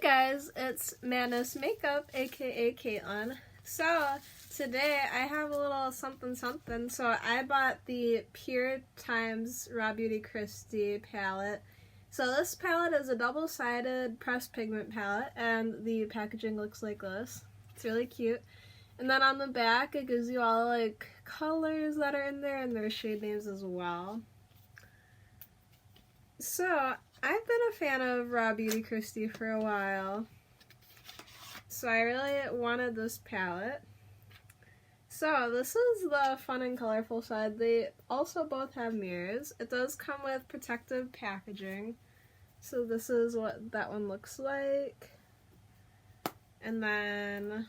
guys, it's Madness Makeup, aka Caitlin. So today I have a little something. So I bought the Pure Times RawBeautyKristi palette. So this palette is a double-sided pressed pigment palette, and the packaging looks like this. It's really cute. And then on the back it gives you all like colors that are in there and their shade names as well. So I've been a fan of RawBeautyKristi for a while, so I really wanted this palette. So this is the fun and colorful side. They also both have mirrors. It does come with protective packaging, so this is what that one looks like. And then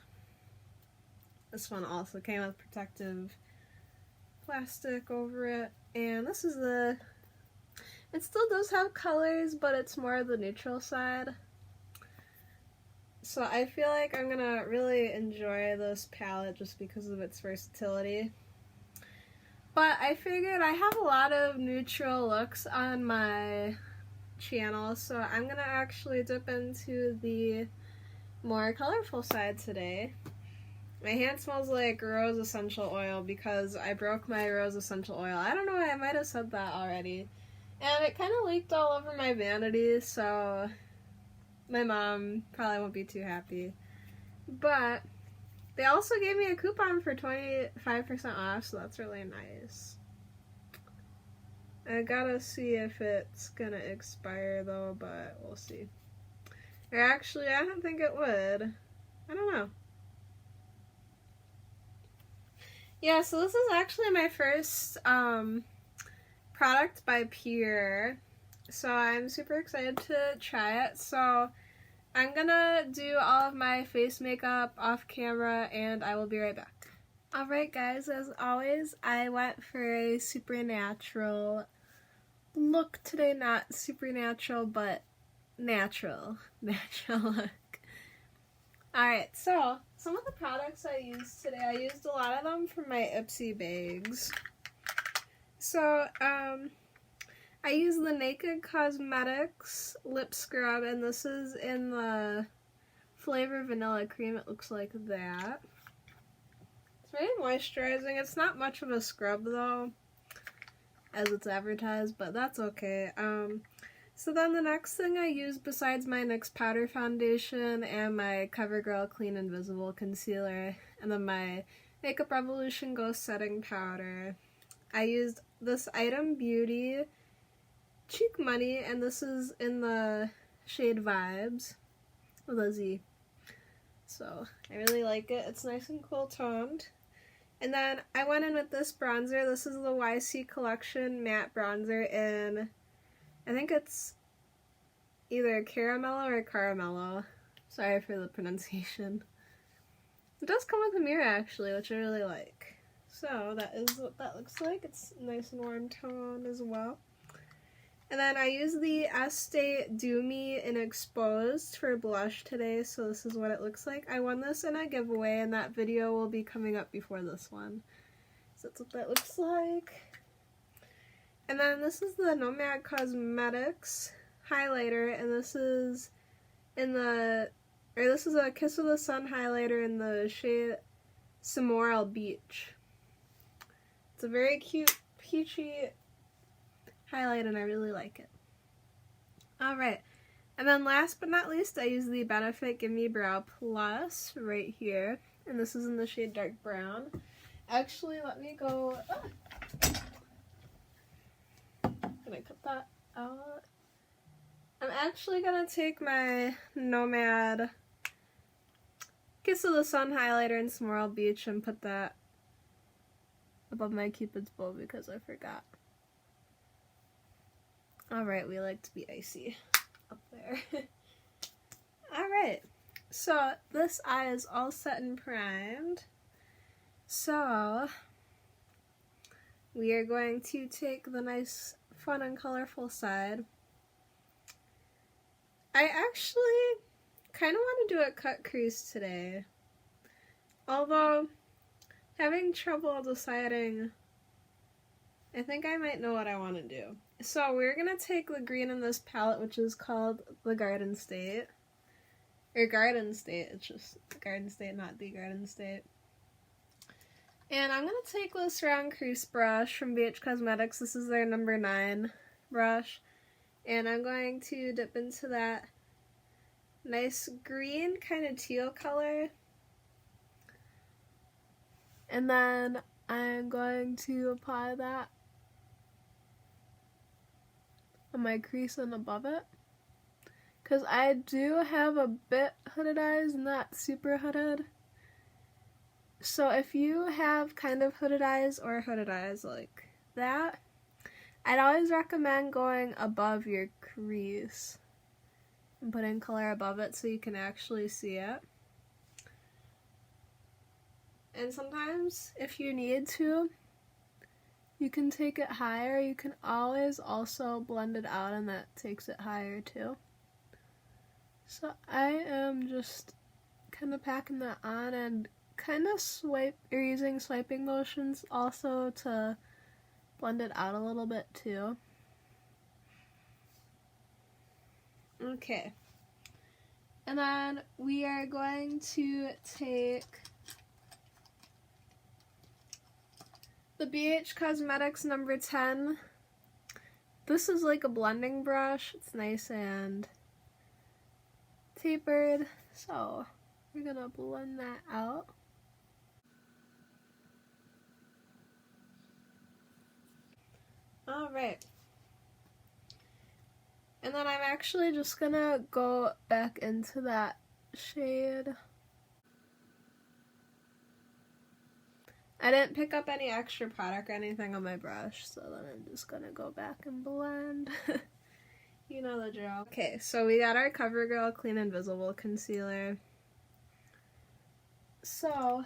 this one also came with protective plastic over it, and this is the... It still does have colors, but it's more the neutral side. So I feel like I'm gonna really enjoy this palette just because of its versatility. But I figured I have a lot of neutral looks on my channel, so I'm gonna actually dip into the more colorful side today. My hand smells like rose essential oil because I broke my rose essential oil. I don't know, I might have said that already. And it kind of leaked all over my vanity, so my mom probably won't be too happy. But they also gave me a coupon for 25% off, so that's really nice. I gotta see if it's gonna expire though, but we'll see. Or actually, I don't think it would. I don't know. Yeah, so this is actually my first product by Pure, so I'm super excited to try it. So I'm gonna do all of my face makeup off camera and I will be right back. Alright guys, as always I went for a supernatural look today. Not supernatural, but natural look. Alright, so some of the products I used today, I used a lot of them from my Ipsy bags. So, I use the Naked Cosmetics lip scrub, and this is in the flavor vanilla cream. It looks like that. It's very moisturizing. It's not much of a scrub though, as it's advertised, but that's okay. So then the next thing I use besides my NYX powder foundation and my CoverGirl Clean Invisible concealer, and then my Makeup Revolution Ghost setting powder, I used this Item Beauty Cheek Money, and this is in the shade Vibes with a Z. So I really like it. It's nice and cool toned. And then I went in with this bronzer. This is the YC Collection matte bronzer in, I think it's either Caramello or Caramello. Sorry for the pronunciation. It does come with a mirror actually, which I really like. So that is what that looks like. It's nice and warm tone as well. And then I use the Estee Do Me in Exposed for blush today, so this is what it looks like. I won this in a giveaway, and that video will be coming up before this one. So that's what that looks like. And then this is the Nomad Cosmetics highlighter, and this is this is a Kiss of the Sun highlighter in the shade Samoral Beach. It's a very cute, peachy highlight, and I really like it. Alright, and then last but not least, I use the Benefit Gimme Brow Plus right here, and this is in the shade Dark Brown. Actually, let me go... Can I cut that out? I'm actually going to take my Nomad Kiss of the Sun highlighter in Samoral Beach and put that above my Cupid's bow because I forgot. Alright, we like to be icy up there. Alright, so this eye is all set and primed. So we are going to take the nice, fun and colorful side. I actually kind of want to do a cut crease today, although having trouble deciding. I think I might know what I want to do. So we're going to take the green in this palette, which is called the Garden State, or Garden State. It's just Garden State, not the Garden State. And I'm going to take this round crease brush from BH Cosmetics. This is their number 9 brush. And I'm going to dip into that nice green, kind of teal color. And then I'm going to apply that on my crease and above it. Because I do have a bit hooded eyes, not super hooded. So if you have kind of hooded eyes or hooded eyes like that, I'd always recommend going above your crease and putting color above it so you can actually see it. And sometimes if you need to, you can take it higher. You can always also blend it out and that takes it higher too. So I am just kind of packing that on and kind of using swiping motions also to blend it out a little bit too. Okay. And then we are going to take the BH Cosmetics number 10. This is like a blending brush. It's nice and tapered. So we're gonna blend that out. Alright. And then I'm actually just gonna go back into that shade. I didn't pick up any extra product or anything on my brush, so then I'm just gonna go back and blend. You know the drill. Okay, so we got our CoverGirl Clean Invisible Concealer. So,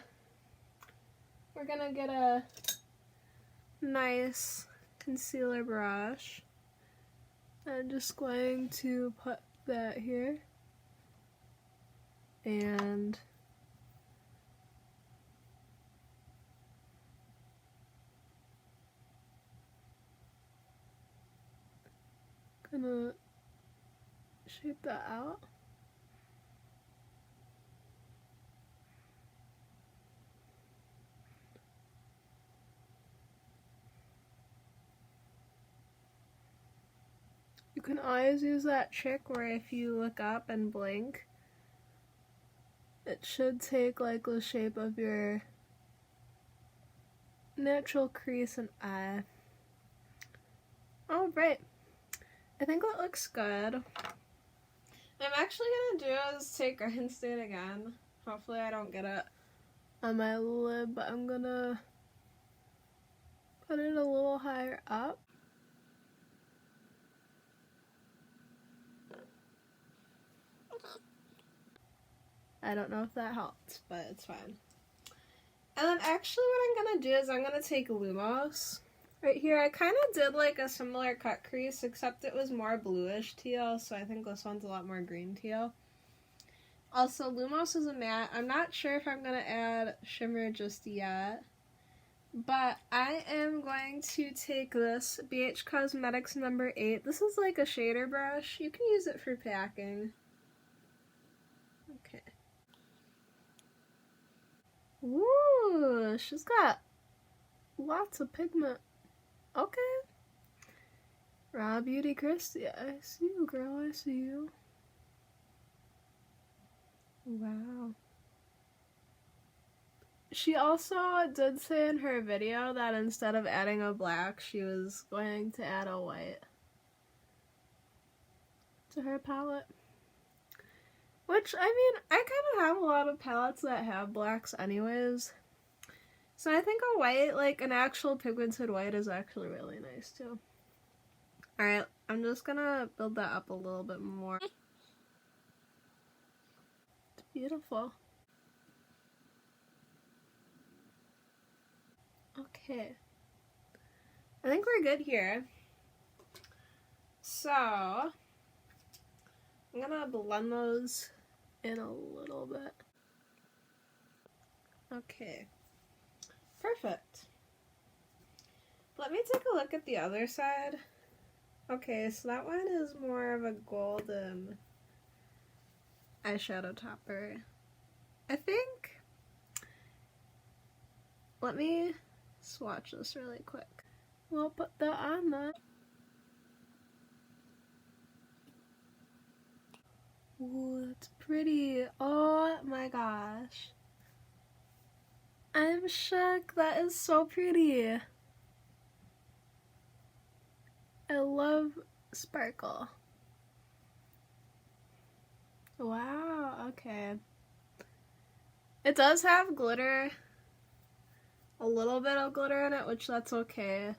we're gonna get a nice concealer brush. I'm just going to put that here. And gonna shape that out. You can always use that trick where if you look up and blink, it should take like the shape of your natural crease and eye. Alright. I think that looks good. I'm actually gonna do is take Garden State again. Hopefully I don't get it on my lid, but I'm gonna put it a little higher up. I don't know if that helped, but it's fine. And then actually what I'm gonna do is I'm gonna take Lumos. Right here, I kind of did like a similar cut crease, except it was more bluish teal, so I think this one's a lot more green teal. Also, Lumos is a matte. I'm not sure if I'm going to add shimmer just yet, but I am going to take this BH Cosmetics number 8. This is like a shader brush. You can use it for packing. Okay. Ooh, she's got lots of pigment. Okay. RawBeautyKristi, I see you, girl. I see you. Wow. She also did say in her video that instead of adding a black, she was going to add a white to her palette. Which, I mean, I kind of have a lot of palettes that have blacks anyways. So I think a white, like an actual pigmented white, is actually really nice too. Alright, I'm just gonna build that up a little bit more. It's beautiful. Okay. I think we're good here. So, I'm gonna blend those in a little bit. Okay. Perfect. Let me take a look at the other side. Okay, so that one is more of a golden eyeshadow topper. I think, let me swatch this really quick. We'll put that on the. Ooh, that's pretty. Oh my gosh. I'm shook. That is so pretty. I love sparkle. Wow, okay. It does have glitter. A little bit of glitter in it, which that's okay.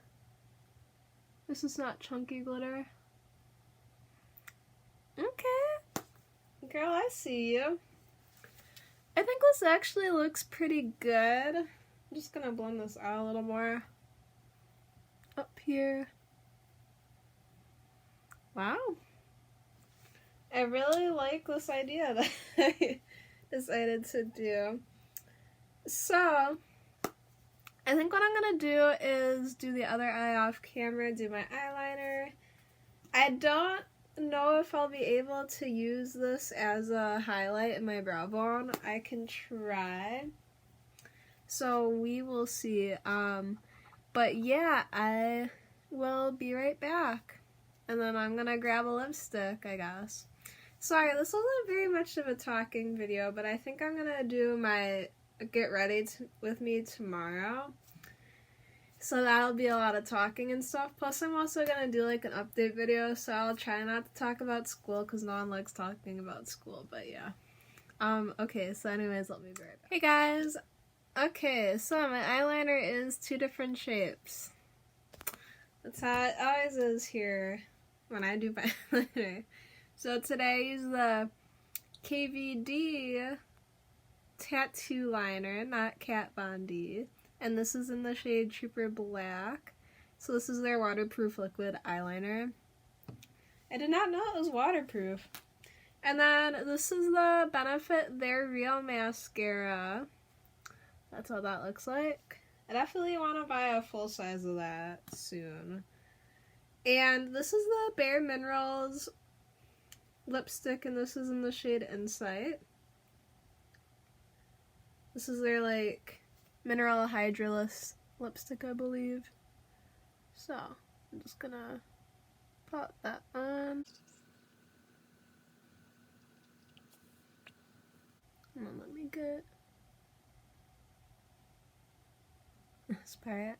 This is not chunky glitter. Okay. Girl, I see you. I think this actually looks pretty good. I'm just gonna blend this out a little more. Up here. Wow. I really like this idea that I decided to do. So, I think what I'm gonna do is do the other eye off camera, do my eyeliner. I don't know if I'll be able to use this as a highlight in my brow bone. I can try. So we will see. But yeah, I will be right back. And then I'm gonna grab a lipstick, I guess. Sorry, this wasn't very much of a talking video, but I think I'm gonna do my get ready with me tomorrow. So that'll be a lot of talking and stuff. Plus I'm also gonna do like an update video, so I'll try not to talk about school because no one likes talking about school, but yeah. Okay, so anyways, let me be right back. Hey guys! Okay, so my eyeliner is 2 different shapes. That's how it always is here when I do my eyeliner. So today I use the KVD tattoo liner, not Kat Von D. And this is in the shade Trooper Black. So this is their waterproof liquid eyeliner. I did not know it was waterproof. And then this is the Benefit They're Real mascara. That's what that looks like. I definitely want to buy a full size of that soon. And this is the Bare Minerals lipstick, and this is in the shade Insight. This is their like mineral hydroless lipstick, I believe. So I'm just gonna pop that on. And then let me get this part.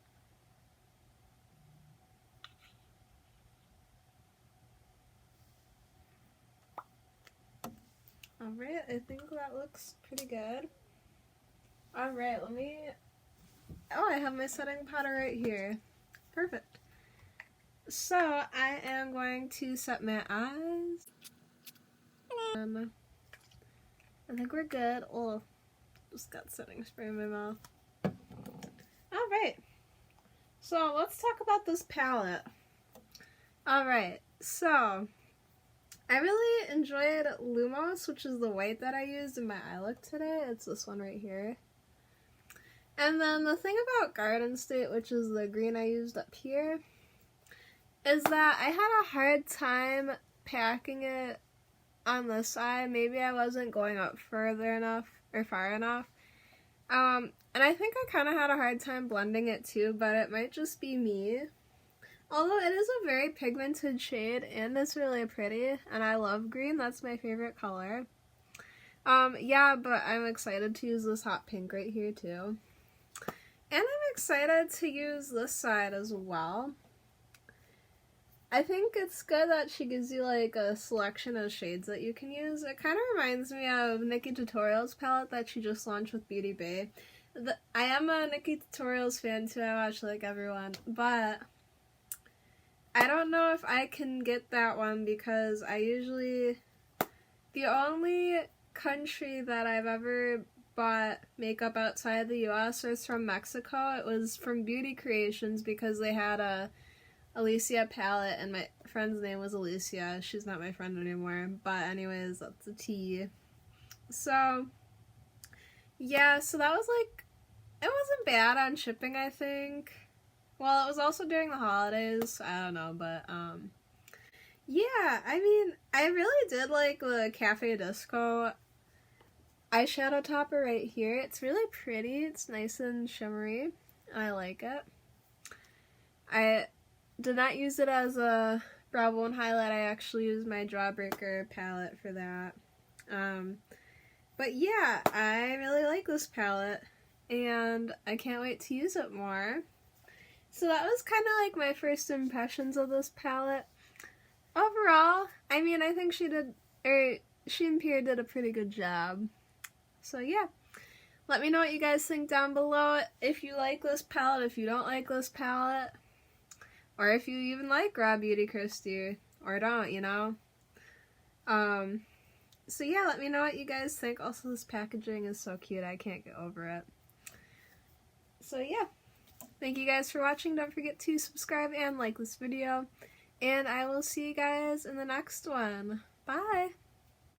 Alright, I think that looks pretty good. Alright, let me... Oh, I have my setting powder right here. Perfect. So, I am going to set my eyes. I think we're good. Oh, just got setting spray in my mouth. Alright. So, let's talk about this palette. Alright, so... I really enjoyed Lumos, which is the white that I used in my eye look today. It's this one right here. And then the thing about Garden State, which is the green I used up here, is that I had a hard time packing it on this side. Maybe I wasn't going up further enough, or far enough. And I think I kind of had a hard time blending it too, but it might just be me. Although it is a very pigmented shade, and it's really pretty, and I love green. That's my favorite color. Yeah, but I'm excited to use this hot pink right here too. And I'm excited to use this side as well. I think it's good that she gives you like a selection of shades that you can use. It kind of reminds me of Nikki Tutorials palette that she just launched with Beauty Bay. I am a Nikki Tutorials fan too, I watch like everyone, but I don't know if I can get that one because I usually, the only country that I've ever bought makeup outside the US was from Mexico. It was from Beauty Creations because they had a Alicia palette and my friend's name was Alicia. She's not my friend anymore, but anyways, that's a tea. So, yeah, so that was like, it wasn't bad on shipping, I think. Well, it was also during the holidays, I don't know, but, yeah, I mean, I really did like the Cafe Disco eyeshadow topper right here. It's really pretty. It's nice and shimmery. I like it. I did not use it as a brow bone highlight. I actually used my Jawbreaker palette for that. But yeah, I really like this palette, and I can't wait to use it more. So that was kind of like my first impressions of this palette. Overall, I mean, I think she and Pierre did a pretty good job. So yeah, let me know what you guys think down below. If you like this palette, if you don't like this palette, or if you even like RawBeautyKristi, or don't, you know. So yeah, let me know what you guys think. Also, this packaging is so cute. I can't get over it. So yeah, thank you guys for watching. Don't forget to subscribe and like this video. And I will see you guys in the next one. Bye!